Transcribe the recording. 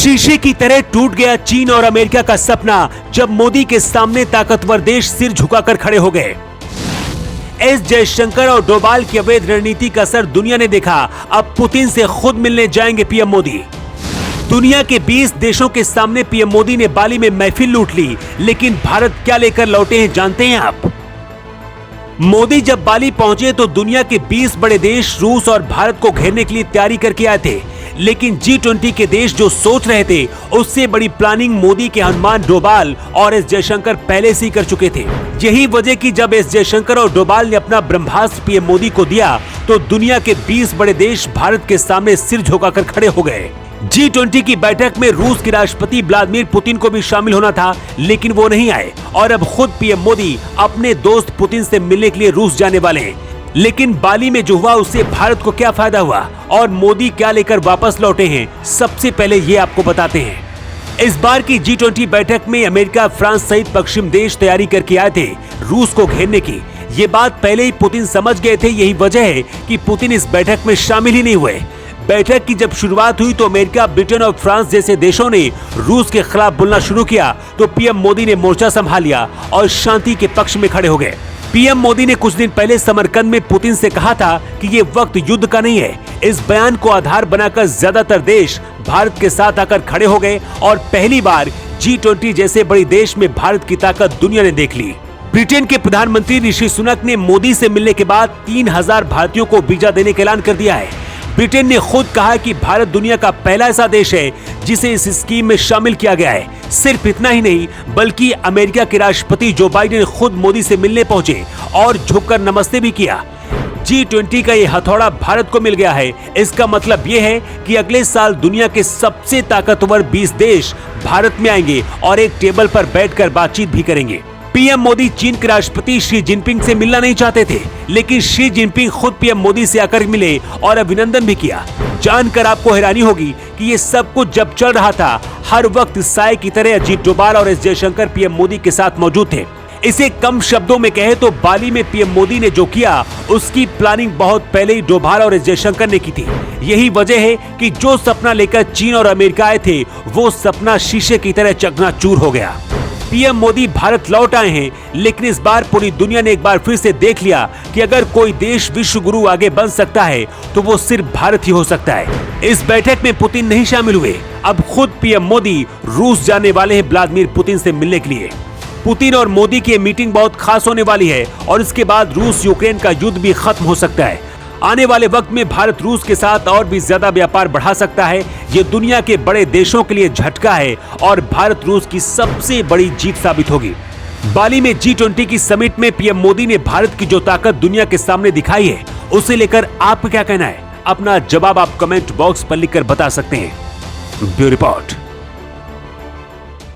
शीशे की तरह टूट गया चीन और अमेरिका का सपना जब मोदी के सामने ताकतवर देश सिर झुकाकर खड़े हो गए। एस जयशंकर और डोभाल की अवैध रणनीति का असर दुनिया ने देखा। अब पुतिन से खुद मिलने जाएंगे पीएम मोदी। दुनिया के 20 देशों के सामने पीएम मोदी ने बाली में महफिल लूट ली, लेकिन भारत क्या लेकर लौटे हैं जानते हैं आप? मोदी जब बाली पहुंचे तो दुनिया के 20 बड़े देश रूस और भारत को घेरने के लिए तैयारी करके आए थे, लेकिन G20 के देश जो सोच रहे थे उससे बड़ी प्लानिंग मोदी के हनुमान डोभाल और एस जयशंकर पहले से ही कर चुके थे। यही वजह कि जब एस जयशंकर और डोभाल ने अपना ब्रह्मास्त्र पीएम मोदी को दिया तो दुनिया के 20 बड़े देश भारत के सामने सिर झुकाकर खड़े हो गए। G20 की बैठक में रूस के राष्ट्रपति व्लादिमीर पुतिन को भी शामिल होना था, लेकिन वो नहीं आए और अब खुद पीएम मोदी अपने दोस्त पुतिन से मिलने के लिए रूस जाने वाले हैं। लेकिन बाली में जो हुआ उससे भारत को क्या फायदा हुआ और मोदी क्या लेकर वापस लौटे हैं, सबसे पहले ये आपको बताते हैं। इस बार की G20 बैठक में अमेरिका, फ्रांस सहित पश्चिम देश तैयारी करके आए थे रूस को घेरने की। ये बात पहले ही पुतिन समझ गए थे। यही वजह है कि पुतिन इस बैठक में शामिल ही नहीं हुए। बैठक की जब शुरुआत हुई तो अमेरिका, ब्रिटेन और फ्रांस जैसे देशों ने रूस के खिलाफ बोलना शुरू किया तो पीएम मोदी ने मोर्चा संभाल लिया और शांति के पक्ष में खड़े हो गए। पीएम मोदी ने कुछ दिन पहले समरकंद में पुतिन से कहा था कि ये वक्त युद्ध का नहीं है। इस बयान को आधार बनाकर ज्यादातर देश भारत के साथ आकर खड़े हो गए और पहली बार G20 जैसे बड़े देश में भारत की ताकत दुनिया ने देख ली। ब्रिटेन के प्रधानमंत्री ऋषि सुनक ने मोदी से मिलने के बाद 3000 भारतीयों को वीजा देने का ऐलान कर दिया है। ब्रिटेन ने खुद कहा कि भारत दुनिया का पहला ऐसा देश है जिसे इस स्कीम में शामिल किया गया है। सिर्फ इतना ही नहीं, बल्कि अमेरिका के राष्ट्रपति जो बाइडेन खुद मोदी से मिलने पहुंचे और झुककर नमस्ते भी किया। G20 का ये हथौड़ा भारत को मिल गया है। इसका मतलब ये है कि अगले साल दुनिया के सबसे ताकतवर 20 देश भारत में आएंगे और एक टेबल पर बैठकर बातचीत भी करेंगे। पीएम मोदी चीन के राष्ट्रपति शी जिनपिंग से मिलना नहीं चाहते थे, लेकिन शी जिनपिंग खुद पीएम मोदी से आकर मिले और अभिनंदन भी किया। जानकर आपको हैरानी होगी कि ये सब कुछ जब चल रहा था, हर वक्त साय की तरह अजीत डोभाल और एस जयशंकर पीएम मोदी के साथ मौजूद थे। इसे कम शब्दों में कहे तो बाली में पीएम मोदी ने जो किया उसकी प्लानिंग बहुत पहले ही डोभाल और एस जयशंकर ने की थी। यही वजह है कि जो सपना लेकर चीन और अमेरिका आए थे वो सपना शीशे की तरह चकनाचूर हो गया। पीएम मोदी भारत लौट आए हैं, लेकिन इस बार पूरी दुनिया ने एक बार फिर से देख लिया कि अगर कोई देश विश्व गुरु आगे बन सकता है तो वो सिर्फ भारत ही हो सकता है। इस बैठक में पुतिन नहीं शामिल हुए। अब खुद पीएम मोदी रूस जाने वाले हैं व्लादिमीर पुतिन से मिलने के लिए। पुतिन और मोदी की मीटिंग बहुत खास होने वाली है और इसके बाद रूस यूक्रेन का युद्ध भी खत्म हो सकता है। आने वाले वक्त में भारत रूस के साथ और भी ज्यादा व्यापार बढ़ा सकता है। ये दुनिया के बड़े देशों के लिए झटका है और भारत रूस की सबसे बड़ी जीत साबित होगी। बाली में G20 की समिट में पीएम मोदी ने भारत की जो ताकत दुनिया के सामने दिखाई है, उसे लेकर आपका क्या कहना है? अपना जवाब आप कमेंट बॉक्स पर लिखकर बता सकते हैं। Bureau report.